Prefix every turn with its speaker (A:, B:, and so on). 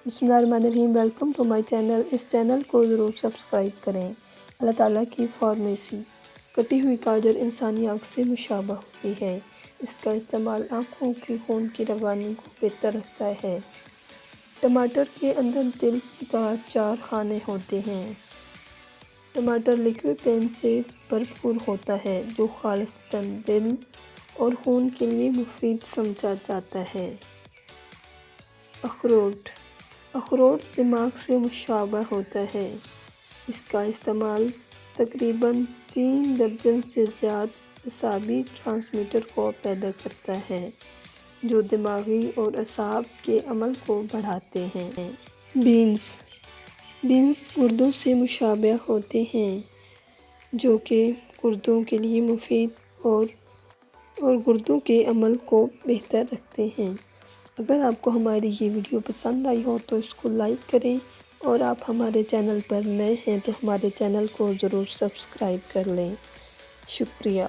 A: بسم اللہ الرحمن الرحیم، ویلکم ٹو مائی چینل۔ اس چینل کو ضرور سبسکرائب کریں۔ اللہ تعالیٰ کی فارمیسی۔ کٹی ہوئی گاجر انسانی آنکھ سے مشابہ ہوتی ہے۔ اس کا استعمال آنکھوں کی خون کی روانی کو بہتر رکھتا ہے۔ ٹماٹر کے اندر دل کی طرح 4 خانے ہوتے ہیں۔ ٹماٹر لیکوپین سے بھرپور ہوتا ہے جو خالصتاً دل اور خون کے لیے مفید سمجھا جاتا ہے۔ اخروٹ۔ اخروٹ دماغ سے مشابہ ہوتا ہے۔ اس کا استعمال تقریباً 3 درجن سے زیادہ اعصابی ٹرانسمیٹر کو پیدا کرتا ہے جو دماغی اور اعصاب کے عمل کو بڑھاتے ہیں۔ بینز۔ بینز گردوں سے مشابہ ہوتے ہیں جو کہ گردوں کے لیے مفید اور گردوں کے عمل کو بہتر رکھتے ہیں۔ اگر آپ کو ہماری یہ ویڈیو پسند آئی ہو تو اس کو لائک کریں، اور آپ ہمارے چینل پر نئے ہیں تو ہمارے چینل کو ضرور سبسکرائب کر لیں۔ شکریہ۔